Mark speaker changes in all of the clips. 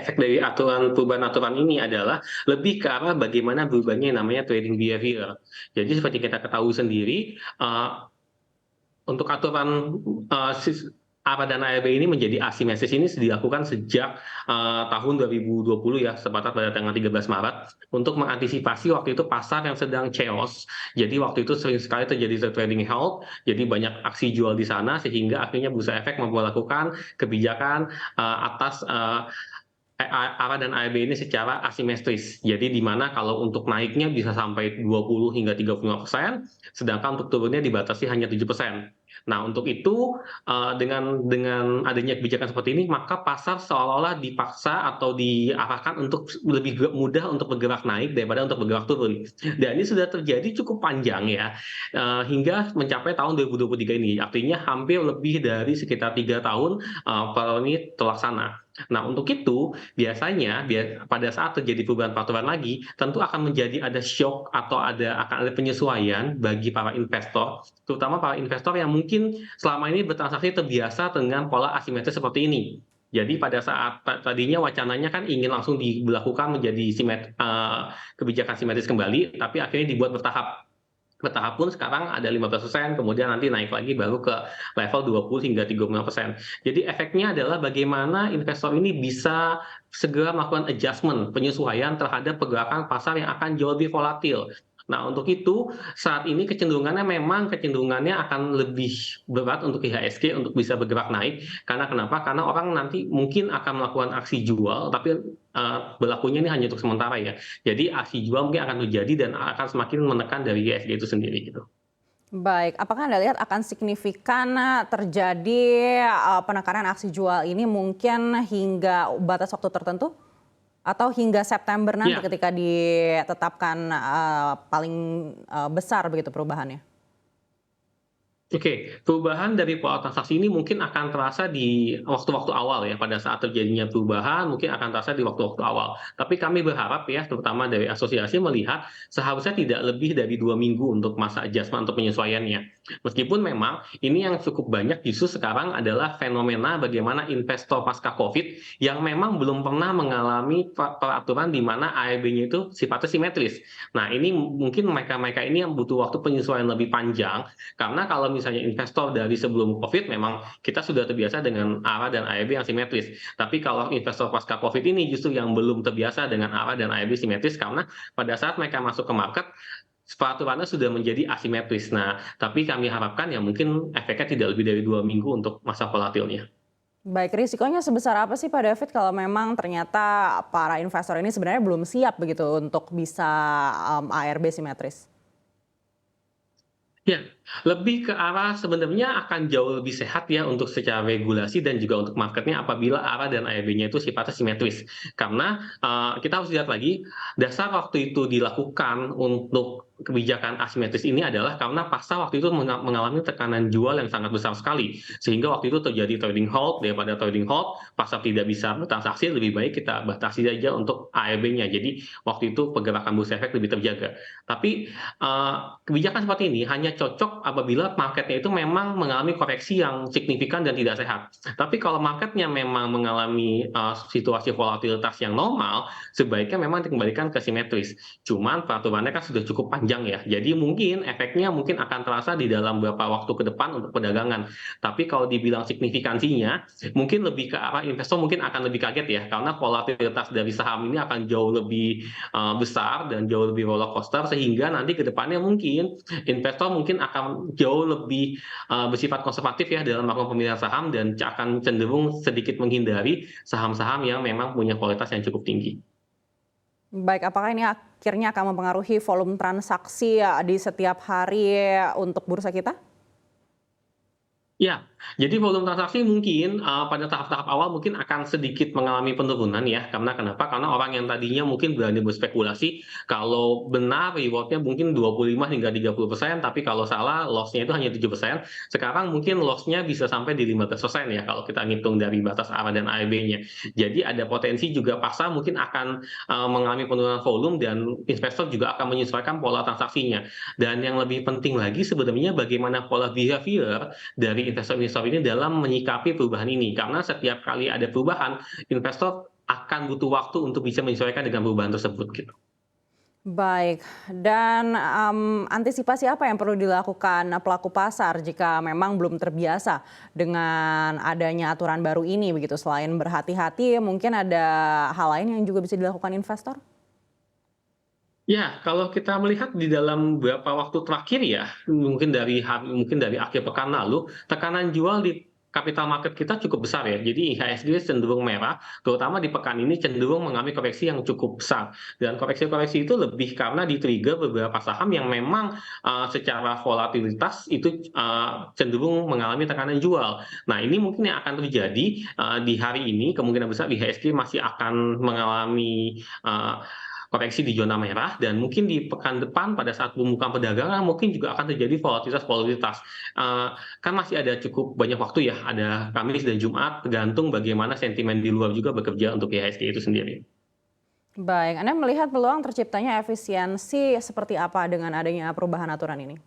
Speaker 1: efek dari perubahan aturan ini adalah lebih ke arah bagaimana berubahnya yang namanya trading behavior. Jadi seperti kita ketahui sendiri, untuk aturan, ARA dan ARB ini menjadi asimetris ini dilakukan sejak, tahun 2020 ya, tepat pada tanggal 13 Maret, untuk mengantisipasi waktu itu pasar yang sedang chaos. Jadi waktu itu sering sekali terjadi trading halt, jadi banyak aksi jual di sana sehingga akhirnya Bursa Efek memperlakukan kebijakan, atas, ARA dan ARB ini secara asimetris. Jadi di mana kalau untuk naiknya bisa sampai 20 hingga 35%, sedangkan untuk turunnya dibatasi hanya 7%. Nah, untuk itu, dengan adanya kebijakan seperti ini, maka pasar seolah-olah dipaksa atau diarahkan untuk lebih mudah untuk bergerak naik daripada untuk bergerak turun. Dan ini sudah terjadi cukup panjang ya, hingga mencapai tahun 2023 ini. Artinya hampir lebih dari sekitar 3 tahun, ini terlaksana. Nah, untuk itu biasanya pada saat terjadi perubahan peraturan lagi, tentu akan menjadi ada shock atau akan ada penyesuaian bagi para investor, terutama para investor yang mungkin selama ini bertransaksi terbiasa dengan pola asimetris seperti ini. Jadi pada saat tadinya wacananya kan ingin langsung diberlakukan menjadi kebijakan simetris kembali, tapi akhirnya dibuat bertahap. Bertahap pun sekarang ada 15%, kemudian nanti naik lagi baru ke level 20 hingga 35%. Jadi efeknya adalah bagaimana investor ini bisa segera melakukan adjustment, penyesuaian terhadap pergerakan pasar yang akan jauh lebih volatil. Nah, untuk itu saat ini kecenderungannya akan lebih berat untuk IHSG untuk bisa bergerak naik. Karena kenapa? Karena orang nanti mungkin akan melakukan aksi jual, tapi berlakunya ini hanya untuk sementara ya. Jadi aksi jual mungkin akan terjadi dan akan semakin menekan dari IHSG itu sendiri gitu.
Speaker 2: Baik, apakah Anda lihat akan signifikan terjadi penekanan aksi jual ini mungkin hingga batas waktu tertentu? Atau hingga September nanti
Speaker 1: Ya,
Speaker 2: ketika ditetapkan paling besar begitu perubahannya?
Speaker 1: oke, perubahan dari pola transaksi ini mungkin akan terasa di waktu-waktu awal ya, pada saat terjadinya perubahan mungkin akan terasa di waktu-waktu awal. Tapi kami berharap ya, terutama dari asosiasi melihat seharusnya tidak lebih dari 2 minggu untuk masa adjustment untuk penyesuaiannya. Meskipun memang ini yang cukup banyak justru sekarang adalah fenomena bagaimana investor pasca COVID yang memang belum pernah mengalami peraturan di mana AEB-nya itu sifatnya simetris. Nah, ini mungkin mereka-mereka ini yang butuh waktu penyesuaian lebih panjang karena kalau misalnya investor dari sebelum COVID memang kita sudah terbiasa dengan ARA dan AEB yang simetris. Tapi kalau investor pasca COVID ini justru yang belum terbiasa dengan ARA dan AEB simetris karena pada saat mereka masuk ke market peraturannya sudah menjadi asimetris. Nah, tapi kami harapkan ya mungkin efeknya tidak lebih dari 2 minggu untuk masa volatilnya.
Speaker 2: Baik, risikonya sebesar apa sih Pak David kalau memang ternyata para investor ini sebenarnya belum siap begitu untuk bisa ARB simetris?
Speaker 1: Ya, lebih ke arah sebenarnya akan jauh lebih sehat ya untuk secara regulasi dan juga untuk marketnya apabila ARA dan AEB-nya itu sifatnya simetris. Karena kita harus lihat lagi, dasar waktu itu dilakukan untuk kebijakan asimetris ini adalah karena pasar waktu itu mengalami tekanan jual yang sangat besar sekali. Sehingga waktu itu terjadi trading halt, daripada trading halt, pasar tidak bisa bertransaksi, lebih baik kita batasi saja untuk AEB-nya. Jadi waktu itu pergerakan bursa efek lebih terjaga. Tapi kebijakan seperti ini hanya cocok apabila marketnya itu memang mengalami koreksi yang signifikan dan tidak sehat. Tapi kalau marketnya memang mengalami situasi volatilitas yang normal, sebaiknya memang dikembalikan ke simetris. Cuman peraturannya kan sudah cukup panjang ya, jadi mungkin efeknya mungkin akan terasa di dalam beberapa waktu ke depan untuk perdagangan. Tapi kalau dibilang signifikansinya, mungkin lebih ke arah investor mungkin akan lebih kaget ya, karena volatilitas dari saham ini akan jauh lebih besar dan jauh lebih roller coaster sehingga nanti ke depannya mungkin investor mungkin akan jauh lebih bersifat konservatif ya dalam melakukan pemilihan saham dan akan cenderung sedikit menghindari saham-saham yang memang punya kualitas yang cukup tinggi.
Speaker 2: Baik, apakah ini akhirnya akan mempengaruhi volume transaksi di setiap hari untuk bursa kita?
Speaker 1: Ya, jadi volume transaksi mungkin, pada tahap-tahap awal mungkin akan sedikit mengalami penurunan ya, karena kenapa? Karena orang yang tadinya mungkin berani berspekulasi, kalau benar reward-nya mungkin 25 hingga 30%, tapi kalau salah loss-nya itu hanya 7%. Sekarang mungkin loss-nya bisa sampai di 15% ya, kalau kita ngitung dari batas ARA dan AEB-nya. Jadi ada potensi juga pasar mungkin akan, mengalami penurunan volume dan investor juga akan menyesuaikan pola transaksinya. Dan yang lebih penting lagi sebenarnya bagaimana pola behavior dari investor-investor ini dalam menyikapi perubahan ini. Karena setiap kali ada perubahan, investor akan butuh waktu untuk bisa menyesuaikan dengan perubahan tersebut gitu.
Speaker 2: Baik, dan antisipasi apa yang perlu dilakukan pelaku pasar jika memang belum terbiasa dengan adanya aturan baru ini begitu? Selain berhati-hati, mungkin ada hal lain yang juga bisa dilakukan investor?
Speaker 1: Ya, kalau kita melihat di dalam beberapa waktu terakhir ya, mungkin dari akhir pekan lalu, tekanan jual di capital market kita cukup besar ya. Jadi IHSG cenderung merah, terutama di pekan ini cenderung mengalami koreksi yang cukup besar. Dan koreksi-koreksi itu lebih karena di-trigger beberapa saham yang memang secara volatilitas itu cenderung mengalami tekanan jual. Nah, ini mungkin yang akan terjadi di hari ini, kemungkinan besar IHSG masih akan mengalami koreksi di zona merah dan mungkin di pekan depan pada saat pembukaan perdagangan mungkin juga akan terjadi volatilitas-volatilitas. Kan masih ada cukup banyak waktu ya, ada Kamis dan Jumat, tergantung bagaimana sentimen di luar juga bekerja untuk IHSG itu sendiri.
Speaker 2: Baik, Anda melihat peluang terciptanya efisiensi seperti apa dengan adanya perubahan aturan ini?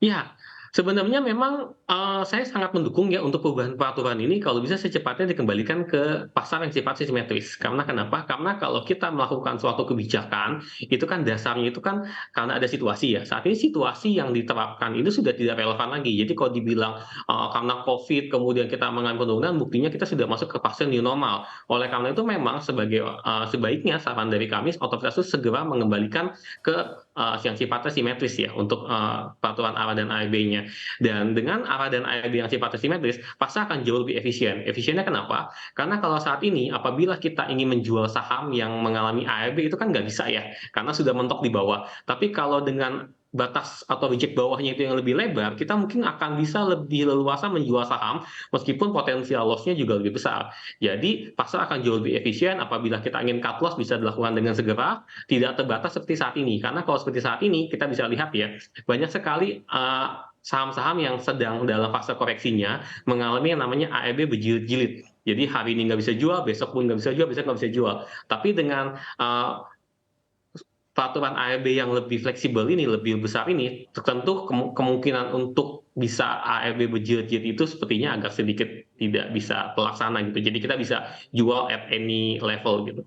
Speaker 1: Ya, sebenarnya memang, saya sangat mendukung ya untuk perubahan peraturan ini kalau bisa secepatnya dikembalikan ke pasar yang sifatnya simetris. Karena kenapa? Karena kalau kita melakukan suatu kebijakan, itu kan dasarnya itu kan karena ada situasi ya. Saat ini situasi yang diterapkan itu sudah tidak relevan lagi. Jadi kalau dibilang, karena Covid kemudian kita mengalami penurunan, buktinya kita sudah masuk ke fase new normal. Oleh karena itu memang sebaiknya saran dari kami otoritas itu segera mengembalikan ke, yang sifatnya simetris ya untuk, peraturan ARA dan ARB-nya. Dan dengan ARA dan ARB yang sifatnya simetris, pasar akan jauh lebih efisien. Efisiennya kenapa? Karena kalau saat ini apabila kita ingin menjual saham yang mengalami ARB itu kan nggak bisa ya, karena sudah mentok di bawah. Tapi kalau dengan batas atau reject bawahnya itu yang lebih lebar, kita mungkin akan bisa lebih leluasa menjual saham meskipun potensial loss-nya juga lebih besar. Jadi pasar akan jauh lebih efisien apabila kita ingin cut loss bisa dilakukan dengan segera, tidak terbatas seperti saat ini. Karena kalau seperti saat ini kita bisa lihat ya, banyak sekali saham-saham yang sedang dalam fase koreksinya mengalami yang namanya ARB berjilid-jilid. Jadi hari ini nggak bisa jual, besok pun nggak bisa jual, besok nggak bisa jual. Tapi dengan peraturan ARB yang lebih fleksibel ini, lebih besar ini, tentu kemungkinan untuk bisa ARB berjilid-jilid itu sepertinya agak sedikit tidak bisa terlaksana gitu. Jadi kita bisa jual at any level gitu.